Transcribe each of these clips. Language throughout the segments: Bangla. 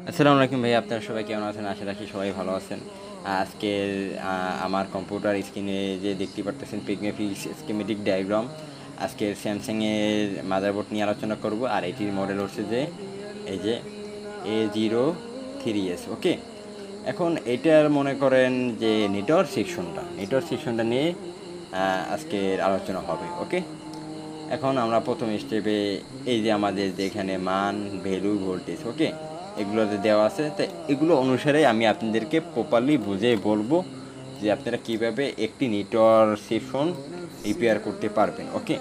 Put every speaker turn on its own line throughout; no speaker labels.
আসসালামু আলাইকুম ভাই, আপনারা সবাই কেমন আছেন? আশা রাখি সবাই ভালো আছেন। আজকের আমার কম্পিউটার স্ক্রিনে যে দেখতে পারতেছেন পিগমেফিক্স স্কিমেটিক ডায়াগ্রাম, আজকের স্যামসাংয়ের মাদারবোর্ড নিয়ে আলোচনা করব। আর এটির মডেল হচ্ছে যে এই যে A03s। ওকে, এখন এটার মনে করেন যে নেটওয়ার্ক সেকশনটা নিয়ে আজকের আলোচনা হবে। ওকে, এখন আমরা প্রথম স্টেপে এই যে আমাদের যেখানে মান, ভ্যালু, ভোল্টেজ, ওকে, এগুলোতে দেওয়া আছে। তো এগুলো অনুসারে আমি আপনাদেরকে প্রপারলি বুঝে বলবো যে আপনারা কীভাবে একটি নেটওয়ার্ক সেকশন রিপেয়ার করতে পারবেন। ওকে,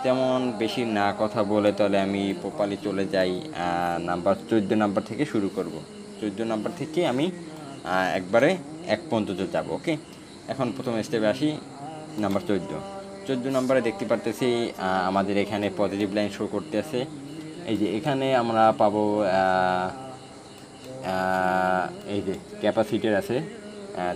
তেমন বেশি না কথা বলে তাহলে আমি প্রপারলি চলে যাই নাম্বার 14 নাম্বার থেকে শুরু করব। 14 নাম্বার থেকে আমি একবারে এক পর্যন্ত যাব। ওকে, এখন প্রথম স্টেপে আসি। নাম্বার 14 নম্বরে দেখতে পারতেছি আমাদের এখানে পজিটিভ লাইন শো করতে আছে। এই যে এখানে আমরা পাবো এই যে ক্যাপাসিটার আছে,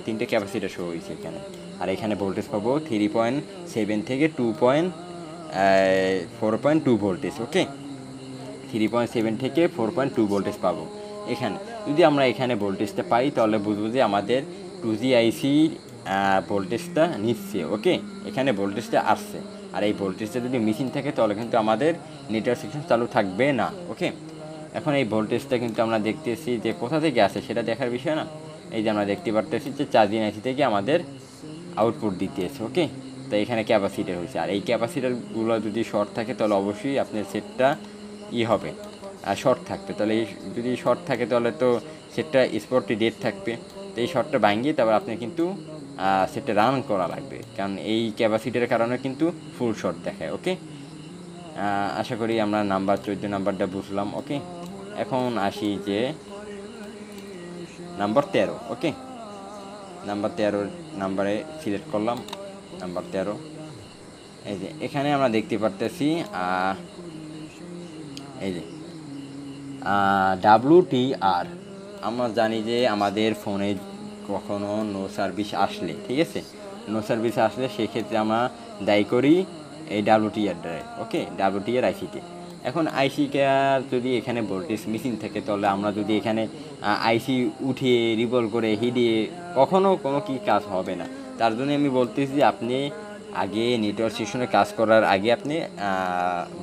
3টে ক্যাপাসিটার শো হয়েছে এখানে। আর এখানে ভোল্টেজ পাবো 3.7 থেকে 4.2 ভোল্টেজ। ওকে, 3.7 থেকে 4.2 ভোল্টেজ পাবো এখানে। যদি আমরা এখানে ভোল্টেজটা পাই তাহলে বুঝবো যে আমাদের 2G আইসি ভোল্টেজটা নিচ্ছে। ওকে, এখানে ভোল্টেজটা আসছে। আর এই ভোল্টেজটা যদি মিসিং থাকে তাহলে কিন্তু আমাদের নেটওয়ার্ক সেকশন চালু থাকবে না। ওকে, এখন এই ভোল্টেজটা কিন্তু আমরা দেখতেছি যে কোথা থেকে আসে সেটা দেখার বিষয় না। এই যে আমরা দেখতে পারতেছি যে চার্জিং আইসি থেকে আমাদের আউটপুট দিতেছে। ওকে, তো এখানে ক্যাপাসিটার হয়েছে। আর এই ক্যাপাসিটারগুলো যদি শর্ট থাকে তাহলে অবশ্যই আপনার সেটটা হবে, আর শর্ট থাকবে। তাহলে এই যদি শর্ট থাকে তাহলে তো সেটটা স্পটে ডেট থাকবে। তো এই শর্টটা ভাঙিয়ে তারপর আপনি কিন্তু সেটটা রান করা লাগবে, কারণ এই ক্যাপাসিটারের কারণে কিন্তু ফুল শর্ট দেখায়। ওকে, আশা করি আমরা নাম্বার 14 নাম্বারটা বুঝলাম। ওকে, এখন আসি যে নাম্বার 13। ওকে, নাম্বার 13 নাম্বারে সিলেক্ট করলাম। নাম্বার 13, এই যে এখানে আমরা দেখতে পারতেছি এই যে WTR। আমরা জানি যে আমাদের ফোনে কখনো নো সার্ভিস আসলে, ঠিক আছে, নো সার্ভিস আসলে সেক্ষেত্রে আমরা দায়ী করি এই WTR-টায়। ওকে, WTR আইসিতে। এখন আইসিটা যদি এখানে ভোল্টেজ মিসিং থাকে তাহলে আমরা যদি এখানে আইসি উঠিয়ে রিভল করে হিডিয়ে কখনো কোনো কি কাজ হবে না। তার জন্য আমি বলতেছি যে আপনি আগে নেটওয়ার্ক সেকশনে কাজ করার আগে আপনি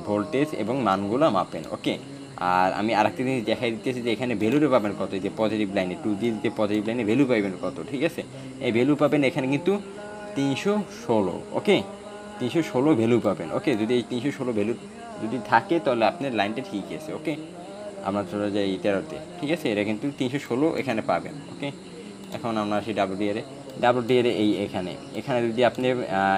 ভোল্টেজ এবং মানগুলো মাপেন। ওকে, আর আমি আরেকটা জিনিস দেখাই দিতেছি যে এখানে ভ্যালুটা পাবেন কত। যে পজিটিভ লাইনে 2G যে পজিটিভ লাইনে ভ্যালু পাবেন কত, ঠিক আছে। এই ভ্যালু পাবেন এখানে কিন্তু 316। ওকে, 316 ভ্যালু পাবেন। ওকে, যদি এই 316 ভ্যালু যদি থাকে তাহলে আপনার লাইনটা ঠিক আছে। ওকে, আমরা চলে যাই 13-তে। ঠিক আছে, এটা কিন্তু 316 এখানে পাবেন। ওকে, এখন আমরা আসি WTR এই এখানে যদি আপনি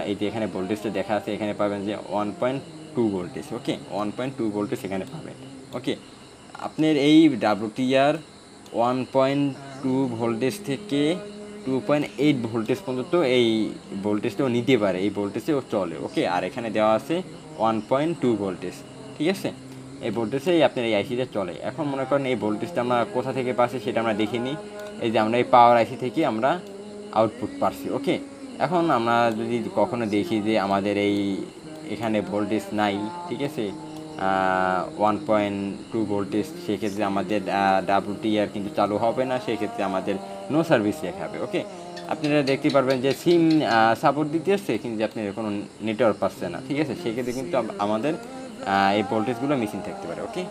এই যে এখানে ভোল্টেজটা দেখা আছে, এখানে পাবেন যে 1.2 ভোল্টেজ। ওকে, 1.2 ভোল্টেজ এখানে পাবেন। ওকে, আপনার এই WTR 1.2 ভোল্টেজ থেকে 2.8 ভোল্টেজ পর্যন্ত এই ভোল্টেজটাও নিতে পারে, এই ভোল্টেজেও চলে। ওকে, আর এখানে দেওয়া আছে 1.2 ভোল্টেজ। ঠিক আছে, এই ভোল্টেজেই আপনার এই আইসিটা চলে। এখন মনে করেন এই ভোল্টেজটা আমরা কোথা থেকে পাচ্ছি সেটা আমরা দেখে নিই। এই যে আমরা এই পাওয়ার আইসি থেকে আমরা আউটপুট পাচ্ছি। ওকে, এখন আমরা যদি কখনো দেখি যে আমাদের এখানে ভোল্টেজ নাই, ঠিক আছে, 1.2 ভোল্টেজ, সেক্ষেত্রে আমাদের WTR কিন্তু চালু হবে না, সেক্ষেত্রে আমাদের নো সার্ভিস দেখাবে। ওকে, আপনারা দেখতে পারবেন যে সিম সাপোর্ট দিতে আসছে কিন্তু আপনার কোনো নেটওয়ার্ক পাচ্ছে না। ঠিক আছে, সেক্ষেত্রে কিন্তু আমাদের এই ভোল্টেজগুলো মিসিং থাকতে পারে। ওকে,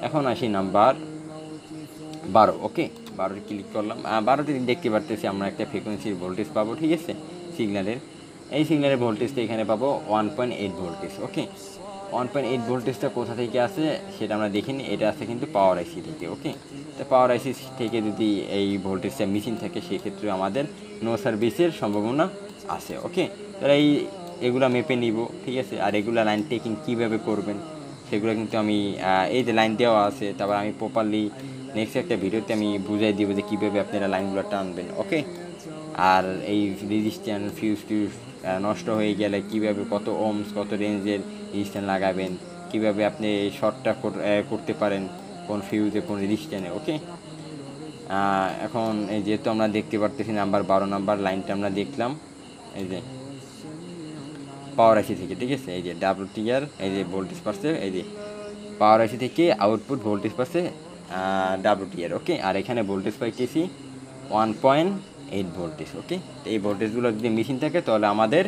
এখন আসি নাম্বার 12। ওকে, 12 ক্লিক করলাম। 12তে দেখতে পারতেছি আমরা একটা ফ্রিকোয়েন্সির ভোল্টেজ পাবো। ঠিক আছে, সিগন্যালের এই সিগন্যালের ভোল্টেজটা এখানে পাবো 1.8 ভোল্টেজ। ওকে, 1.8 ভোল্টেজটা কোথা থেকে আসে সেটা আমরা দেখিনি। এটা আসে কিন্তু পাওয়ার আইসি থেকে। ওকে, তো পাওয়ার আইসি থেকে যদি এই ভোল্টেজটা মিসিং থাকে সেক্ষেত্রে আমাদের নো সার্ভিসের সম্ভাবনা আছে। ওকে, তাহলে এগুলো মেপে নিব। ঠিক আছে, আর এগুলো লাইন টেকিং কীভাবে করবেন সেগুলো কিন্তু আমি এই যে লাইন দেওয়া আছে, তারপর আমি প্রপারলি নেক্সট একটা ভিডিওতে আমি বুঝাই দিব যে কীভাবে আপনারা লাইনগুলো টানবেন। ওকে, আর এই রেজিস্ট্যান্স ফিউজ নষ্ট হয়ে গেলে কীভাবে কত ওমস কত রেঞ্জের রেজিস্ট্যান্স লাগাবেন, কীভাবে আপনি শর্টটা করতে পারেন কোন ফিউজে কোন রেজিস্ট্যান্সে। ওকে, এখন এই যেহেতু আমরা দেখতে পারতেছি নাম্বার 12 নাম্বার লাইনটা আমরা দেখলাম এই যে পাওয়ার আইসি থেকে। ঠিক আছে, এই যে WTR এই যে ভোল্টেজ পাচ্ছে, এই যে পাওয়ার আইসি থেকে আউটপুট ভোল্টেজ পাচ্ছে WTR, ওকে। আর এখানে ভোল্টেজ পাইতেছি 1.8 ভোল্টেজ, ওকে। তো এই ভোল্টেজগুলো যদি মেশিন থাকে তাহলে আমাদের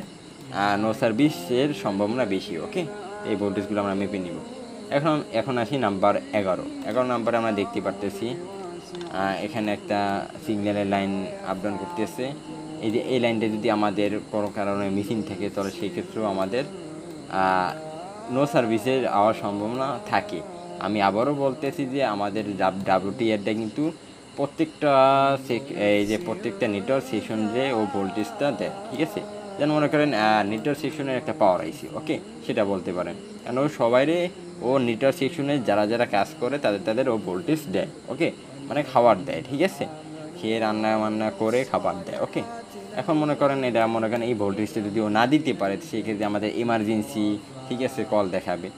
নো সার্ভিসের সম্ভাবনা বেশি, ওকে। এই ভোল্টেজগুলো আমরা মেপে নিব। এখন আসি নাম্বার 11 নাম্বারে আমরা দেখতে পারতেছি এখানে একটা সিগন্যালের লাইন আপ ডাউন করতেছে। এই লাইনটা যদি আমাদের কোনো কারণে মিসিং থাকে তাহলে সেই ক্ষেত্রেও আমাদের নো সার্ভিসের হওয়ার সম্ভাবনা থাকে। আমি আবারও বলতেছি যে আমাদের WTRটা কিন্তু প্রত্যেকটা নেটওয়ার্ক সেকশনে ও ভোল্টেজটা দেয়, ঠিক আছে। যেন মনে করেন নেটওয়ার্ক সেকশনের একটা পাওয়ার আইসি, ওকে, সেটা বলতে পারেন। কারণ সবাইরে ও নেটওয়ার্ক সেকশনে যারা কাজ করে তাদের ও ভোল্টেজ দেয়, ওকে, মানে খাবার দেয়, ঠিক আছে। খেয়ে রান্না বান্না করে খাবার দেয়, ওকে। এখন মনে করেন এই ভোল্টেজটা যদি ও না দিতে পারে সেক্ষেত্রে আমাদের এমার্জেন্সি, ঠিক আছে, কল দেখাবে,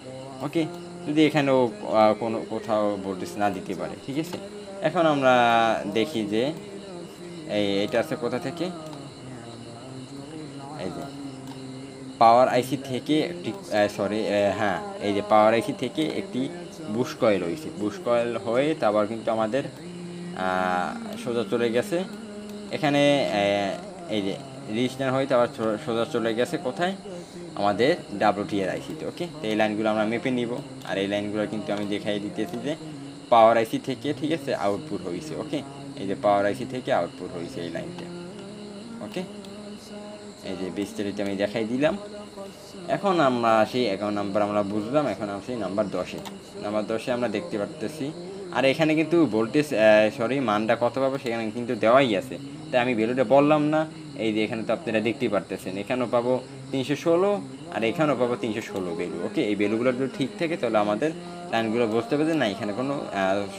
ওকে, যদি এখানেও কোথাও ভোল্টেজ না দিতে পারে, ঠিক আছে। এখন আমরা দেখি যে এইটা আছে কোথা থেকে, এই যে পাওয়ার আইসি থেকে একটি এই যে পাওয়ার আইসি থেকে একটি বুশ কয়েল হয়েছে। বুশ কয়েল হয়ে তারপর কিন্তু আমাদের সোজা চলে গেছে এখানে, এই যে রেজিস্টার হয়ে তারপর সোজা চলে গেছে কোথায়, আমাদের WTR আইসিতে, ওকে। তো এই লাইনগুলো আমরা মেপে নিব। আর এই লাইনগুলো কিন্তু আমি দেখাই দিতেছি যে পাওয়ার আইসি থেকে, ঠিক আছে, আউটপুট হয়েছে, ওকে। এই যে পাওয়ার আইসি থেকে আউটপুট হয়েছে এই লাইনটা, ওকে। এই যে বিস্তারিত আমি দেখাই দিলাম। এখন আমরা আসি 11 নাম্বার আমরা বুঝলাম। এখন আসি নাম্বার 10-এ আমরা দেখতে পারতেছি। আর এখানে কিন্তু ভোল্টেজ মানটা কত পাবো সেখানে কিন্তু দেওয়াই আছে, তাই আমি ভ্যালুটা বললাম না। এই যে এখানে তো আপনারা দেখতেই পারতেছেন, এখানেও পাবো 316 আর এখানেও পাবো 316 ভ্যালু, ওকে। এই ভ্যালুগুলো যদি ঠিক থাকে তাহলে আমাদের লাইনগুলো বুঝতে পারবে না, এখানে কোনো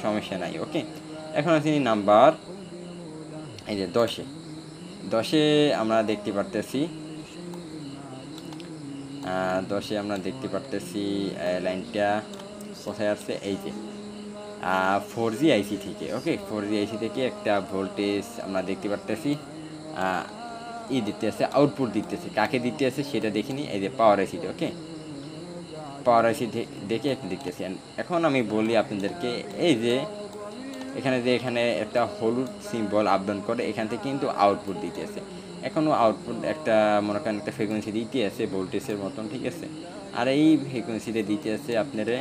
সমস্যা নাই, ওকে। এখন আসি নাম্বার এই যে 10-এ আমরা দেখতে পারতেছি 10-এ আমরা দেখতে পারতেছি লাইনটা কোথায় আসছে, এই যে 4G আইসি থেকে, ওকে। 4G আইসি থেকে একটা ভোল্টেজ আমরা দেখতে পারতেছি দিতে আছে, আউটপুট দিতেছে। কাকে দিতে আছে সেটা দেখিনি, এই যে পাওয়ার আইসিতে, ওকে। পাওয়ার আইসি দেখে একটু দেখতেছি। এখন আমি বলি আপনাদেরকে, এই যে এখানে একটা হলুদ সিম্বল আপ ডাউন করে, এখান থেকে কিন্তু আউটপুট দিতে আছে। এখনও আউটপুট একটা মনে করেন একটা ফ্রিকোয়েন্সি দিতে আছে ভোল্টেজের মতন, ঠিক আছে। আর এই ফ্রিকোয়েন্সিতে দিতে আছে আপনারা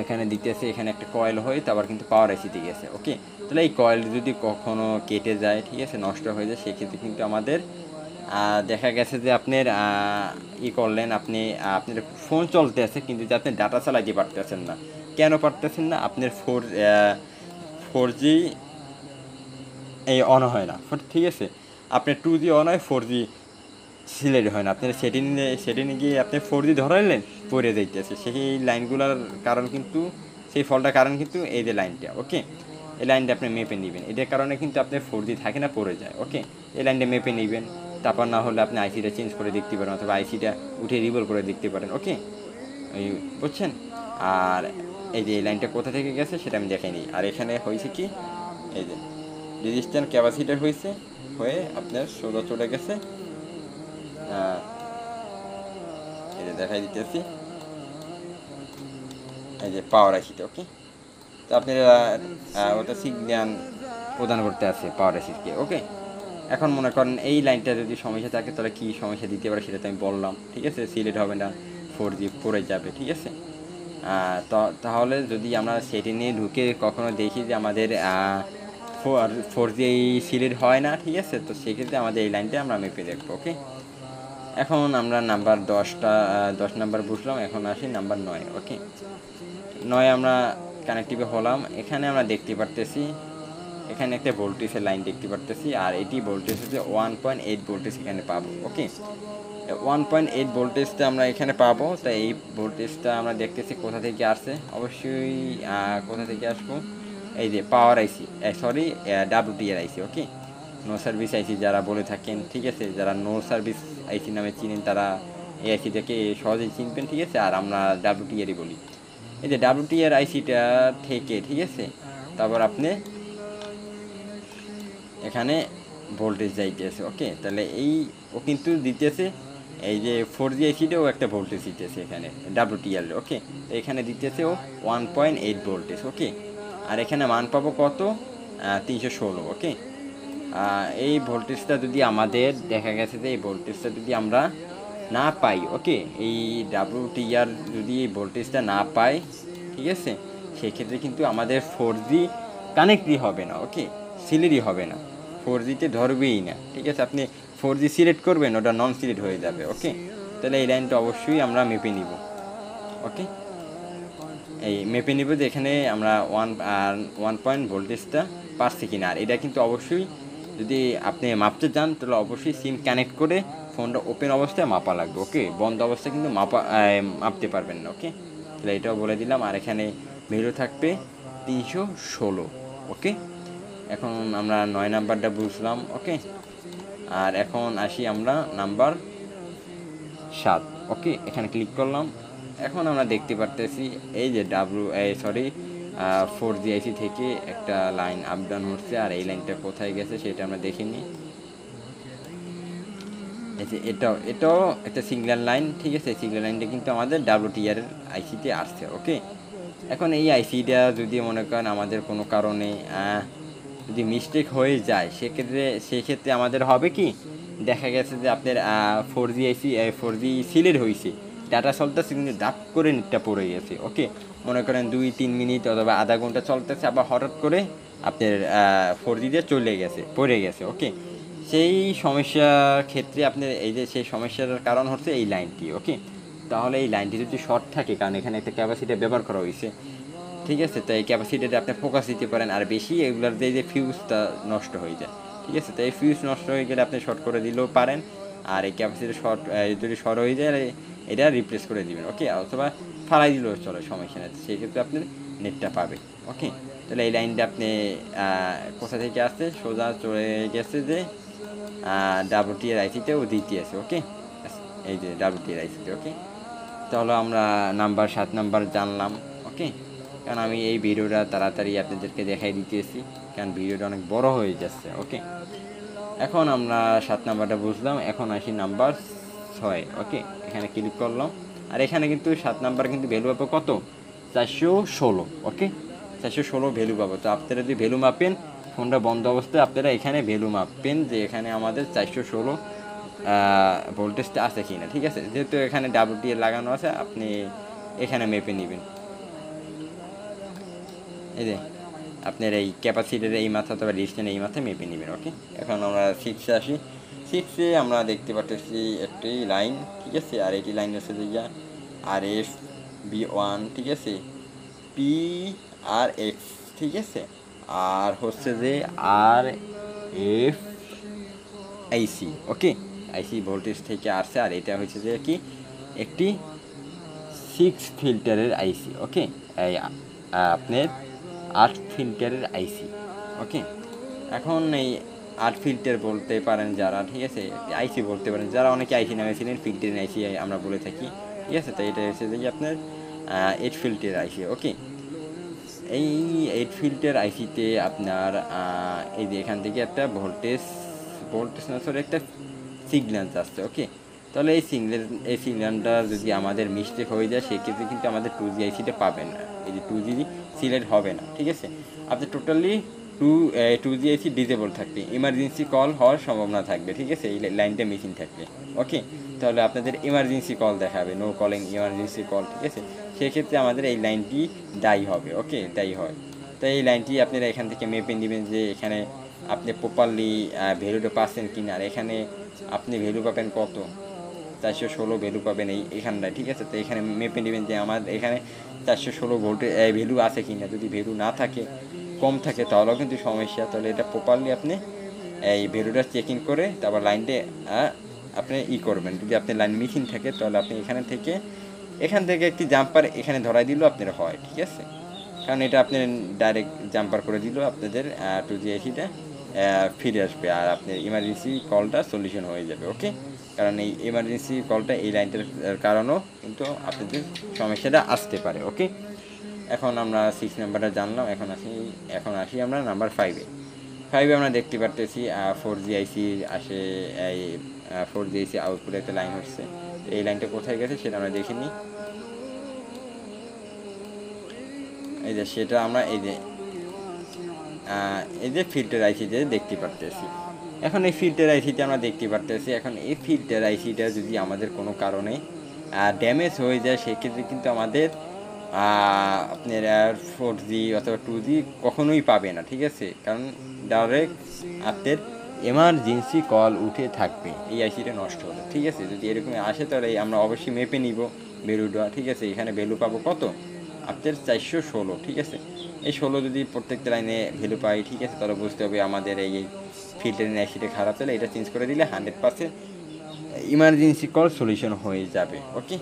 এখানে দিতে আছে, এখানে একটা কয়েল হয়ে তারপর কিন্তু পাওয়ার আইসিতে গেছে, ওকে। তাহলে এই কয়েল যদি কখনো কেটে যায়, ঠিক আছে, নষ্ট হয়ে যায়, সেক্ষেত্রে কিন্তু আমাদের দেখা গেছে যে আপনার করলেন, আপনার ফোন চলতে আছে কিন্তু যে আপনি ডাটা চালাইতে পারতেছেন না। কেন পারতেছেন না? আপনার 4G অন হয় না, ঠিক আছে। আপনার 2G অন হয়, 4G সিলেক্ট হয় না। আপনার সেটিংয়ে গিয়ে আপনি 4G ধরাইলেন, পড়ে যাইতেছে। সেই লাইনগুলোর কারণ কিন্তু, সেই ফলটার কারণ কিন্তু এই যে লাইনটা, ওকে। এই লাইনটা আপনি মেপে নেবেন, এটার কারণে কিন্তু আপনার 4G থাকে না, পড়ে যায়, ওকে। এই লাইনটা মেপে নেবেন, তারপর না হলে আপনি আইসিটা চেঞ্জ করে দেখতে পারেন, অথবা আইসিটা উঠে রিভল করে দেখতে পারেন, ওকে। ওই বুঝছেন। আর এই যে এই লাইনটা কোথা থেকে গেছে সেটা আমি দেখাই নিই। আর এখানে হয়েছে কি, এই যে রেজিস্ট্যান্স ক্যাপাসিটার হয়ে আপনার সোজা চলে গেছে, এই যে দেখাই দিতেছি, এই যে পাওয়ার আইসিটা, ওকে। তো আপনারা ওটা সিগন্যাল প্রদান করতে আছে পাওয়ার আইসিকে, ওকে। এখন মনে করেন এই লাইনটা যদি সমস্যা থাকে তাহলে কী সমস্যা দিতে পারে সেটা তো আমি বললাম, ঠিক আছে। সিলেক্ট হবে না, 4G পড়ে যাবে, ঠিক আছে। তাহলে যদি আমরা সেটিংয়ে ঢুকে কখনো দেখি যে আমাদের 4G সিলেক্ট হয় না, ঠিক আছে, তো সেক্ষেত্রে আমাদের এই লাইনটা আমরা মেপে দেখবো, ওকে। এখন আমরা নাম্বার 10 নাম্বার বুঝলাম। এখন আসি নাম্বার 9, ওকে। 9 আমরা কানেক্টিভে হলাম। এখানে আমরা দেখতে পারতেছি এখানে একটা ভোল্টেজের লাইন দেখতে পারতেছি, আর এটি ভোল্টেজ হচ্ছে 1.8 ভোল্টেজ এখানে পাবো, ওকে। 1.8 ভোল্টেজটা আমরা এখানে পাবো। তাই এই ভোল্টেজটা আমরা দেখতেছি কোথা থেকে আসছে, অবশ্যই কোথা থেকে আসবো, এই যে পাওয়ার আইসি, WTR আইসি, ওকে। নো সার্ভিস আইসি যারা বলে থাকেন, ঠিক আছে, যারা নো সার্ভিস আইসি নামে চিনেন তারা এই আইসিটাকে সহজেই চিনবেন, ঠিক আছে। আর আমরা WTRই বলি। এই যে WTR আইসিটা থেকে, ঠিক আছে, তারপর আপনি এখানে ভোল্টেজ যাইতেছে, ওকে। তাহলে ও কিন্তু দিতেছে এই যে 4G আইসিটাও একটা ভোল্টেজ দিতেছে এখানে WTR, ওকে। তো এখানে দিতেছে ও 1.8 ভোল্টেজ, ওকে। আর এখানে মান পাবো কত, 316, ওকে। এই ভোল্টেজটা যদি আমাদের দেখা গেছে যে এই ভোল্টেজটা যদি আমরা না পাই, ওকে, এই WTR যদি এই ভোল্টেজটা না পাই, ঠিক আছে, সেক্ষেত্রে কিন্তু আমাদের 4G কানেক্টই হবে না, ওকে, সিলেটই হবে না, 4Gতে ধরবেই না, ঠিক আছে। আপনি 4G সিলেক্ট করবেন, ওটা নন সিলেক্ট হয়ে যাবে, ওকে। তাহলে এই লাইনটা অবশ্যই আমরা মেপে নিব, ওকে। এই মেপে নিব যে এখানে আমরা 1 ভোল্টেজটা পাচ্ছি কিনা। আর এটা কিন্তু অবশ্যই যদি আপনি মাপতে চান তাহলে অবশ্যই সিম কানেক্ট করে ফোনটা ওপেন অবস্থায় মাপা লাগবে, ওকে। বন্ধ অবস্থায় কিন্তু মাপতে পারবেন না, ওকে। তাহলে এটাও বলে দিলাম। আর এখানে ভ্যালু থাকবে 316, ওকে। এখন আমরা 9 নাম্বারটা বুঝলাম, ওকে। আর এখন আসি আমরা নাম্বার 7, ওকে। এখানে ক্লিক করলাম। এখন আমরা দেখতে পারতেছি এই যে 4G আইসি থেকে একটা লাইন আপ ডাউন হচ্ছে। আর এই লাইনটা কোথায় গেছে সেটা আমরা দেখিনি। এই যে এটাও একটা সিগন্যাল লাইন, ঠিক আছে। সিগন্যাল লাইনটা কিন্তু আমাদের WTR আইসিতে আসছে, ওকে। এখন এই আইসিটা যদি মনে করেন আমাদের কোনো কারণে যদি মিস্টেক হয়ে যায়, সেক্ষেত্রে আমাদের হবে কি, দেখা গেছে যে আপনার 4G সিলেট হয়েছে, ডাটা চলতেছে কিন্তু ডাক করে নেটটা পড়ে গেছে, ওকে। মনে করেন 2-3 মিনিট অথবা আধা ঘন্টা চলতেছে, আবার হঠাৎ করে আপনার 4Gতে পড়ে গেছে, ওকে। সেই সমস্যার ক্ষেত্রে আপনার এই যে সেই সমস্যার কারণ হচ্ছে এই লাইনটি, ওকে। তাহলে এই লাইনটি যদি শর্ট থাকে, কারণ এখানে একটা ক্যাপাসিটি ব্যবহার করা হয়েছে, ঠিক আছে। তো এই ক্যাপাসিটিতে আপনি ফোকাস দিতে পারেন। আর বেশি এগুলোর যে ফিউজটা নষ্ট হয়ে যায়, ঠিক আছে। তো এই ফিউজ নষ্ট হয়ে গেলে আপনি শর্ট করে দিলেও পারেন। আর এই ক্যাপাসিটি যদি শর্ট হয়ে যায় এটা রিপ্লেস করে দিবেন, ওকে। অথবা ফালাই দিলেও চলে, সমস্যা নেই। সেই ক্ষেত্রে আপনি নেটটা পাবে, ওকে। তাহলে এই লাইনটা আপনি কোথা থেকে আসছে, সোজা চলে গেছে যে WTR আইসিতেও দিতে আছে, ওকে। এই যে WTR আইসিতে, ওকে। তাহলে আমরা 7 নাম্বার জানলাম, ওকে। কারণ আমি এই ভিডিওটা তাড়াতাড়ি আপনাদেরকে দেখাই দিতেছি, কারণ ভিডিওটা অনেক বড় হয়ে যাচ্ছে, ওকে। এখন আমরা 7 নাম্বারটা বুঝলাম। এখন আসি নাম্বার 6, ওকে। এখানে ক্লিক করলাম। আর এখানে কিন্তু 7 নাম্বার কিন্তু ভ্যালু পাবো কত, 416, ওকে। 416 ভ্যালু পাবো। তো আপনারা যদি ভ্যালু মাপেন, ফোনটা বন্ধ অবস্থায় আপনারা এখানে ভ্যালু মাপবেন যে এখানে আমাদের 416 ভোল্টেজটা আছে কি না, ঠিক আছে। যেহেতু এখানে WTR লাগানো আছে, আপনি এখানে মেপে নেবেন। এই যে আপনার এই ক্যাপাসিটির এই মাথা অথবা ডিস্টেন্স এই মাথায় মেপে নেবেন, ওকে। এখন আমরা 6-এ আসি। 6-এ আমরা দেখতে পাচ্ছি একটি লাইন, ঠিক আছে। আর এটি লাইন হচ্ছে যে RFB1, ঠিক আছে, PRX, ঠিক আছে। আর হচ্ছে যে RFIC, ওকে। আইসি ভোল্টেজ থেকে আসছে। আর এটা হচ্ছে যে কি একটি 6 ফিল্টারের আইসি, ওকে। এই আপনার 8 ফিল্টারের আইসি, ওকে। এখন এই 8 ফিল্টার বলতে পারেন যারা, ঠিক আছে, আইসি বলতে পারেন যারা, অনেকে আইসি নামেছিলেন, ফিল্টারের আইসি আমরা বলে থাকি, ঠিক আছে। তো এটা হচ্ছে যে আপনার 8 ফিল্টার আইসি, ওকে। এই 8 ফিল্টার আইসিতে আপনার এই যে এখান থেকে একটা ভোল্টেজ না, সরি, একটা সিগন্যাল আসছে, ওকে। তাহলে এই সিগন্যালটা যদি আমাদের মিস্টেক হয়ে যায়, সেক্ষেত্রে কিন্তু আমাদের 2G আইসিটা পাবেন না, এই যে 2G সিলেক্ট হবে না, ঠিক আছে। আপনি টোটালি 2G আইসি ডিজেবল থাকবে, ইমার্জেন্সি কল হওয়ার সম্ভাবনা থাকবে, ঠিক আছে, এই লাইনটা মিসিং থাকবে, ওকে। তাহলে আপনাদের ইমার্জেন্সি কল দেখাবে, নো কলিং ইমার্জেন্সি কল, ঠিক আছে। সেক্ষেত্রে আমাদের এই লাইনটি দায়ী হবে, ওকে, দায়ী হয়। তো এই লাইনটি আপনারা এখান থেকে মেপে নেবেন যে এখানে আপনি প্রপারলি ভ্যালুটা পাচ্ছেন কি না। আর এখানে আপনি ভ্যালু পাবেন কত, 416 ভ্যালু পাবেন এখানটায়, ঠিক আছে। তো এখানে মেপে নেবেন যে আমার এখানে 416 ভোল্টের ভ্যালু আছে কি না। যদি ভ্যালু না থাকে, কম থাকে, তাহলেও কিন্তু সমস্যা। তাহলে এটা প্রপারলি আপনি এই ভ্যালুটা চেকিং করে তারপর লাইনটা আপনি করবেন। যদি আপনার লাইন মিসিং থাকে, তাহলে আপনি এখান থেকে একটি জাম্পার এখানে ধরাই দিলেও আপনার হয়, ঠিক আছে। কারণ এটা আপনি ডাইরেক্ট জাম্পার করে দিলেও আপনাদের 2G আইসিটা ফিরে আসবে। আর আপনার ইমার্জেন্সি কলটা সলিউশন হয়ে যাবে, ওকে। কারণ এই ইমার্জেন্সি কলটা এই লাইনটার কারণেও কিন্তু আপনাদের সমস্যাটা আসতে পারে, ওকে। এখন আমরা 6 নাম্বারটা জানলাম। এখন আসি আমরা নাম্বার 5-এ। আমরা দেখতে পারতেছি 4G আইসি আসে, এই 4G এসি আউটপুটে একটা লাইন হচ্ছে। এই লাইনটা কোথায় গেছে সেটা আমরা দেখে নিই। এই যে সেটা আমরা এই যে ফিল্টার আইসিতে দেখতে পারতেছি। এখন এই ফিল্টার আইসিতে আমরা দেখতে পারতেছি, এখন এই ফিল্টার আইসিটা যদি আমাদের কোনো কারণে ড্যামেজ হয়ে যায় সেক্ষেত্রে কিন্তু আমাদের আপনার 4G অথবা 2G কখনোই পাবে না, ঠিক আছে? কারণ ডাইরেক্ট আপনার এমার্জেন্সি কল উঠে থাকবে এই আইসিটা নষ্ট হলে, ঠিক আছে? যদি এরকম আসে তাহলে আমরা অবশ্যই মেপে নিব ভ্যালুটা, ঠিক আছে? এখানে ভ্যালু পাবো কত আপনার 416, ঠিক আছে? এই 16 যদি প্রত্যেকটা লাইনে ভ্যালু পাই, ঠিক আছে, তাহলে বুঝতে হবে আমাদের এই ফিল্টারের আইসিটা খারাপ হলে এটা চেঞ্জ করে দিলে 100% ইমার্জেন্সি কল সলিউশন হয়ে যাবে। ওকে,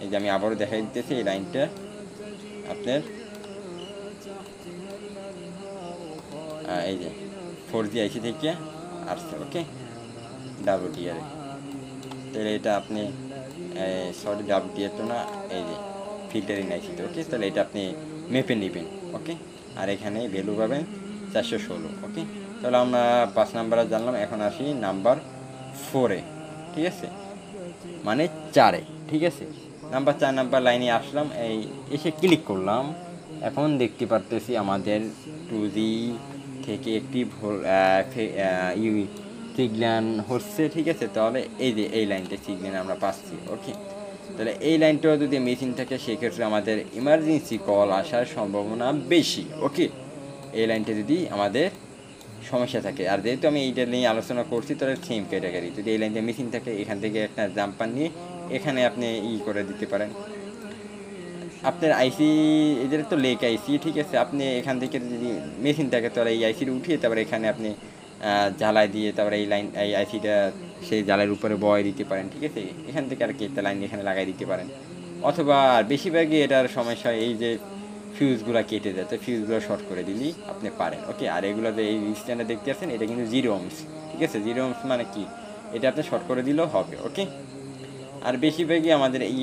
এই যে আমি আবারও দেখাই দিতেছি এই লাইনটা আপনার এই যে 4G আইসি থেকে আসছে। ওকে, ডাব্লিউটিআরে, তাহলে এটা আপনি সরি ডাব্লিউটিআর তো না, এই যে ফিল্টারিং আইসিতে। ওকে, তাহলে এটা আপনি মেপে নেবেন। ওকে, আর এখানে ভ্যালু পাবেন 416। ওকে, তাহলে আমরা 5 নাম্বারে জানলাম। এখন আসি নাম্বার 4-এ, ঠিক আছে, মানে 4-এ, ঠিক আছে? 4 নাম্বার লাইনে আসলাম, এই এসে ক্লিক করলাম। এখন দেখতে পারতেছি আমাদের 2G থেকে একটি সিগন্যাল হচ্ছে, ঠিক আছে? তাহলে এই যে এই লাইনটা সিগন্যাল আমরা পাচ্ছি। ওকে, তাহলে এই লাইনটাও যদি মেশিন থাকে সেক্ষেত্রে আমাদের ইমার্জেন্সি কল আসার সম্ভাবনা বেশি। ওকে, এই লাইনটা যদি আমাদের সমস্যা থাকে, আর যেহেতু আমি এইটা নিয়ে আলোচনা করছি তাহলে সেম ক্যাটাগরি, যদি এই লাইনটা মেশিন থাকে এখান থেকে একটা জাম্পার নিয়ে এখানে আপনি করে দিতে পারেন। আপনার আইসি এদের তো লেক আইসি, ঠিক আছে? আপনি এখান থেকে যদি মেশিন থাকে তাহলে এই আইসিটা উঠিয়ে তারপরে এখানে আপনি জ্বালাই দিয়ে তারপরে এই আইসিটা সেই জ্বালের উপরে বয় দিতে পারেন, ঠিক আছে? এখান থেকে আর কি একটা লাইন এখানে লাগাই দিতে পারেন। অথবা বেশিরভাগই এটার সমস্যা এই যে ফিউজগুলো কেটে যায়, তো ফিউজগুলো শর্ট করে দিলেই আপনি পারেন। ওকে, আর এগুলো যে এই স্ট্যান্ডে দেখতে পাচ্ছেন এটা কিন্তু 0 ohms, ঠিক আছে? 0 ohms মানে কি, এটা আপনি শর্ট করে দিলেও হবে। ওকে, আর বেশিরভাগই আমাদের এই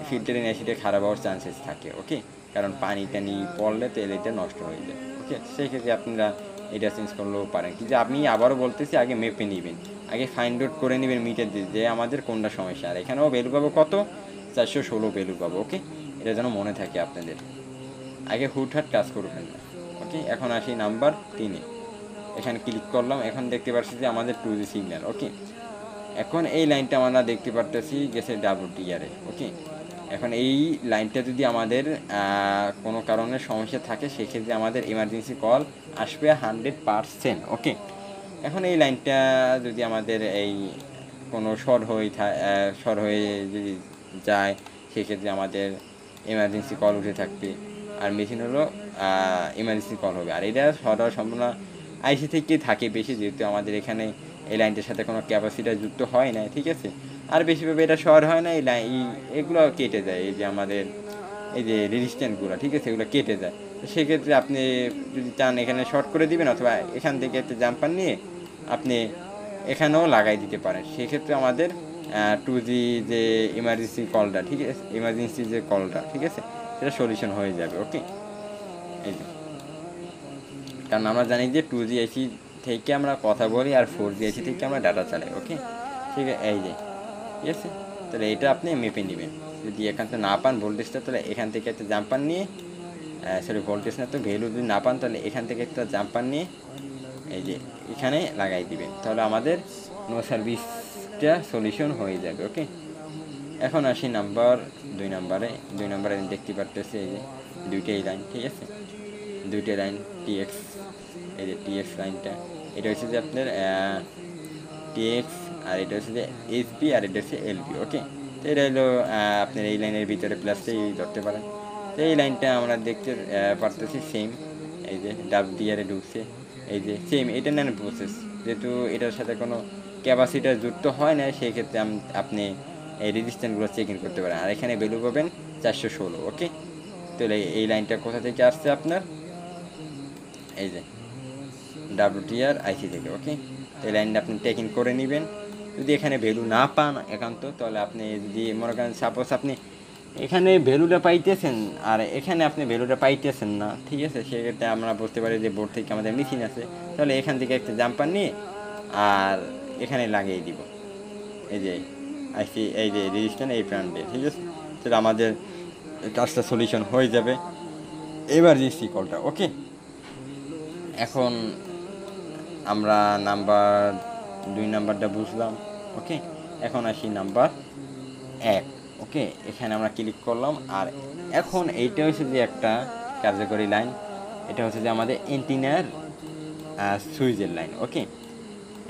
ফিল্টারিং অ্যাসিডে খারাপ হওয়ার চান্সেস থাকে। ওকে, কারণ পানি টানি পড়লে তেল এটা নষ্ট হয়ে যায়। ওকে, সেক্ষেত্রে আপনারা এটা চেঞ্জ করলেও পারেন। কিন্তু আমি আবারও বলতেছি আগে মেপে নেবেন, আগে ফাইন্ড আউট করে নেবেন মিটার দিয়ে যে আমাদের কোনটা সমস্যা। আর এখানেও ভ্যালু পাবো কত, 416 ভ্যালু পাবো। ওকে, এটা যেন মনে থাকে আপনাদের, আগে হুটহাট কাজ করবেন না। ওকে, এখন আসি নাম্বার 3-এ। এখানে ক্লিক করলাম, এখন দেখতে পাচ্ছি যে আমাদের 2G সিগন্যাল। ওকে, এখন এই লাইনটা আমরা দেখতে পারতেছি গেছে ডাব্লিউটিআরে। ওকে, এখন এই লাইনটা যদি আমাদের কোনো কারণে সমস্যা থাকে সেক্ষেত্রে আমাদের ইমার্জেন্সি কল আসবে 100%। ওকে, এখন এই লাইনটা যদি আমাদের এই কোনো শর্ট হয়ে যদি যায় সেক্ষেত্রে আমাদের ইমার্জেন্সি কল উঠে থাকবে, আর মেশিন হলো ইমার্জেন্সি কল হবে। আর এটা শর্ট হওয়ার সম্ভাবনা আইসি থেকে থাকে বেশি, যেহেতু আমাদের এখানে এই লাইনটার সাথে কোনো ক্যাপাসিটার যুক্ত হয় না, ঠিক আছে? আর বেশিভাবে এটা শর্ট হয় না, এগুলো কেটে যায়, এই যে আমাদের এই যে রেজিস্ট্যান্সগুলো, ঠিক আছে, এগুলো কেটে যায়। তো সেক্ষেত্রে আপনি যদি চান এখানে শর্ট করে দিবেন, অথবা এখান থেকে একটা জাম্পার নিয়ে আপনি এখানেও লাগাই দিতে পারেন। সেক্ষেত্রে আমাদের 2G যে ইমার্জেন্সি কলটা, ঠিক আছে, ইমার্জেন্সি যে কলটা, ঠিক আছে, সেটা সলিউশন হয়ে যাবে। ওকে, এই যে কারণ আমরা জানি যে 2G আইসি থেকে আমরা কথা বলি আর 4G আইসি থেকে আমরা ডাটা চালাই। ওকে, ঠিক আছে, এই যে, ঠিক আছে, তাহলে এটা আপনি মেপে নেবেন। যদি এখান থেকে না পান ভোল্টেজটা, তাহলে এখান থেকে একটা জাম্পার নিয়ে ভোল্টেজ না তো ভ্যালু যদি না পান তাহলে এখান থেকে একটা জাম্পার নিয়ে এই যে এখানে লাগাই দিবেন, তাহলে আমাদের নো সার্ভিসটা সলিউশন হয়ে যাবে। ওকে, এখন আসি নাম্বার 2 নাম্বারে দেখতে পারতেছে এই যে দুইটাই লাইন, ঠিক আছে, দুইটা লাইন টিএক্স, এই যে টিএক্স লাইনটা, এটা হচ্ছে যে আপনার টিএক্স, আর এটা হচ্ছে যে এইচপি, আর এটা হচ্ছে এলপি। ওকে, তো এটা হলো আপনার এই লাইনের ভিতরে প্লাসটাই ধরতে পারেন। তো এই লাইনটা আমরা দেখতে পারতেছি সেম, এই যে ডাব্লিউটিআরে ঢুকছে, এই যে সেম, এটা নেন প্রসেস, যেহেতু এটার সাথে কোনো ক্যাপাসিটার যুক্ত হয় না সেই ক্ষেত্রে আপনি এই রেজিস্ট্যান্সগুলো চেক ইন করতে পারেন। আর এখানে ভ্যালু পাবেন 416। ওকে, তাহলে এই লাইনটা কোথা থেকে আসছে আপনার, এই যে ডাব্লিউটিআর আইসি থেকে। ওকে, এই লাইনটা আপনি টেক ইন করে নেবেন। যদি এখানে ভ্যালু না পান একান্ত, তাহলে আপনি যদি মনে করেন সাপোজ আপনি এখানে ভ্যালুটা পাইতেছেন আর এখানে আপনি ভ্যালুটা পাইতেছেন না, ঠিক আছে, সেক্ষেত্রে আমরা বুঝতে পারি যে বোর্ড থেকে আমাদের মেশিন আছে, তাহলে এখান থেকে একটা জাম্পার নিয়ে আর এখানে লাগিয়ে দিব। এই যে আইসি এই যে রেজিস্ট্রেশন এই ব্র্যান্ডে, ঠিক আছে, তাহলে আমাদের কাজটা সলিউশন হয়ে যাবে। এমার্জেন্সি কলটা, ওকে। এখন আমরা নাম্বার 2 নাম্বারটা বুঝলাম, ওকে। এখন আসি নাম্বার 1, ওকে। এখানে আমরা ক্লিক করলাম। আর এখন এইটা হচ্ছে যে একটা কার্যকরী লাইন, এটা হচ্ছে যে আমাদের এন্টিনার সুইচের লাইন, ওকে।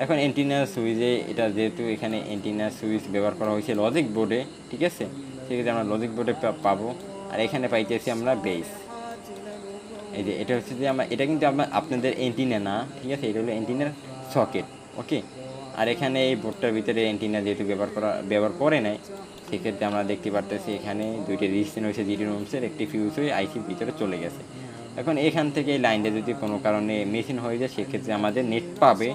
এখন এন্টিনার সুইচে এটা যেহেতু এখানে এন্টিনার সুইচ ব্যবহার করা হয়েছে লজিক বোর্ডে, ঠিক আছে, সেক্ষেত্রে আমরা লজিক বোর্ডে পাবো। আর এখানে পাইতেছি আমরা বেস, এই যে এটা হচ্ছে যে আমরা, এটা কিন্তু আপনাদের এন্টিনা না, ঠিক আছে, এটা হলো এন্টিনার সকেট, ওকে। আর এখানে এই বোর্ডটার ভিতরে এন্টিনা যেহেতু ব্যবহার করে নাই, সেক্ষেত্রে আমরা দেখতে পারতেছি এখানে 2টি রেজিস্ট্রেশন হয়েছে, 2টি রুমসের, একটি ফিউজ হয়ে আইসির ভিতরে চলে গেছে। এখন এখান থেকে এই লাইনটা যদি কোনো কারণে মেশিন হয়ে যায়, সেক্ষেত্রে আমাদের নেট পাবে,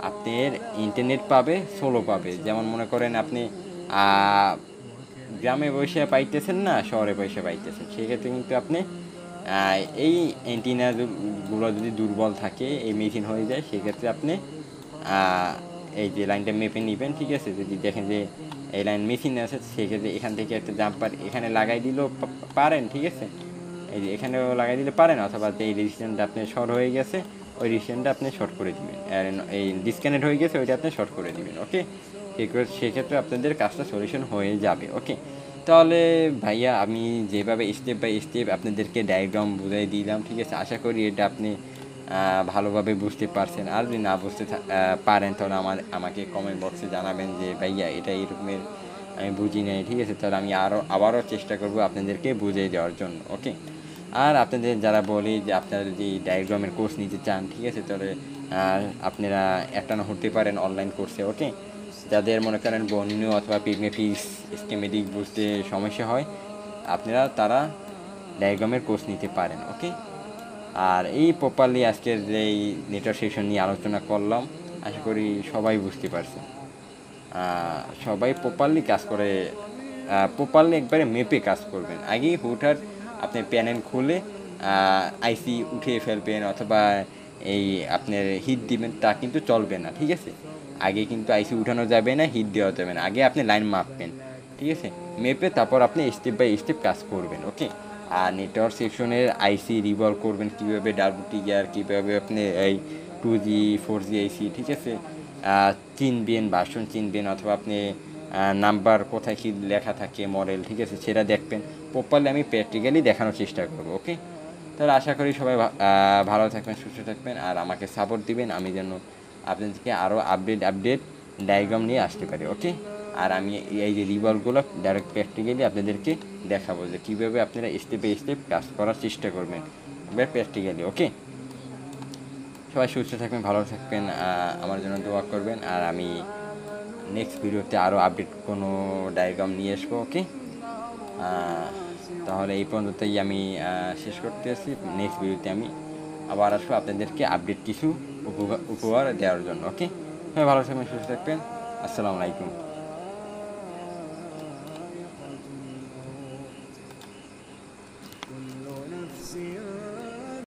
আপনার ইন্টারনেট পাবে, স্লো পাবে। যেমন মনে করেন আপনি গ্রামে বসে পাইতেছেন না, শহরে বসে পাইতেছেন, সেক্ষেত্রে কিন্তু আপনি এই অ্যান্টিনাগুলো যদি দুর্বল থাকে, এই মেশিন হয়ে যায়, সেক্ষেত্রে আপনি এই যে লাইনটা মেপে নেবেন, ঠিক আছে। যদি দেখেন যে এই লাইন মেশিন আছে, সেক্ষেত্রে এখান থেকে একটা জাম্পার এখানে লাগাই দিলেও পারেন, ঠিক আছে, এই যে এখানেও লাগাই দিলে পারেন, অথবা এই রেজিস্ট্যান্টটা আপনি শর্ট হয়ে গেছে, ওই রেজিস্ট্যান্টটা আপনি শর্ট করে দিবেন, আর এই ডিসকানেক্ট হয়ে গেছে ওইটা আপনি শর্ট করে দিবেন, ওকে। সেক্ষেত্রে আপনাদের কাজটা সলিউশন হয়ে যাবে, ওকে। তাহলে ভাইয়া আমি যেভাবে স্টেপ বাই স্টেপ আপনাদেরকে ডায়াগ্রাম বুঝাই দিলাম, ঠিক আছে, আশা করি এটা আপনি ভালোভাবে বুঝতে পারছেন। আর যদি না বুঝতে পারেন, তাহলে আমাকে কমেন্ট বক্সে জানাবেন যে ভাইয়া এটা এরকমের আমি বুঝি নাই, ঠিক আছে, তাহলে আমি আবারও চেষ্টা করব আপনাদেরকে বুঝিয়ে দেওয়ার জন্য, ওকে। আর আপনাদের যারা বলি যে আপনারা যদি ডায়াগ্রামের কোর্স নিতে চান, ঠিক আছে, তাহলে আপনারা অ্যাটেন্ড হতে পারেন অনলাইন কোর্সে, ওকে। যাদের মনে করেন বর্ণনীয় অথবা পিগমেটিক্স স্কেমেটিক বুঝতে সমস্যা হয়, তারা ডায়াগ্রামের কোর্স নিতে পারেন, ওকে। আর এই প্রপারলি আজকের যেই নেটওয়ার্ক সেশন নিয়ে আলোচনা করলাম, আশা করি সবাই বুঝতে পারছে। সবাই প্রপারলি কাজ করে, প্রপারলি একবারে মেপে কাজ করবেন। আগেই হুটহাট আপনি প্যানেল খুলে আইসি উঠিয়ে ফেলবেন অথবা এই আপনার হিট দিবেন, তা কিন্তু চলবে না, ঠিক আছে। আগে কিন্তু আইসি উঠানো যাবে না, হিট দেওয়া যাবে না, আগে আপনি লাইন মাপবেন, ঠিক আছে, মেপে তারপর আপনি স্টেপ বাই স্টেপ কাজ করবেন, ওকে। আর নেটওয়ার্ক সেকশনের আইসি রিভলভ করবেন কীভাবে, ডাব্লিউটিআর কীভাবে আপনি এই 2G 4G আইসি, ঠিক আছে, চিনবেন, ভার্সন চিনবেন, অথবা আপনি নাম্বার কোথায় কী লেখা থাকে, মডেল, ঠিক আছে, সেটা দেখবেন। প্রপারলি আমি প্র্যাকটিক্যালি দেখানোর চেষ্টা করবো, ওকে। তাহলে আশা করি সবাই ভালো থাকবেন, সুস্থ থাকবেন, আর আমাকে সাপোর্ট দিবেন, আমি যেন আপনাদেরকে আরও আপডেট ডায়াগ্রাম নিয়ে আসতে পারি, ওকে। আর আমি এই যে রিভলভগুলো ডাইরেক্ট প্র্যাকটিক্যালি আপনাদেরকে দেখাবো যে কীভাবে আপনারা স্টেপ বাই স্টেপ কাজ করার চেষ্টা করবেন এবার প্র্যাকটিক্যালি, ওকে। সবাই সুস্থ থাকবেন, ভালো থাকবেন, আমার জন্য দোয়া করবেন। আর আমি নেক্সট ভিডিওতে আরও আপডেট কোনো ডায়াগ্রাম নিয়ে আসবো, ওকে। তাহলে এই পর্যন্তই আমি শেষ করতে আসছি। নেক্সট ভিডিওতে আমি আবার আসবো আপনাদেরকে আপডেট কিছু উপহার দেওয়ার জন্য, ওকে। সবাই ভালো থাকবেন, সুস্থ থাকবেন, আসসালামু আলাইকুম।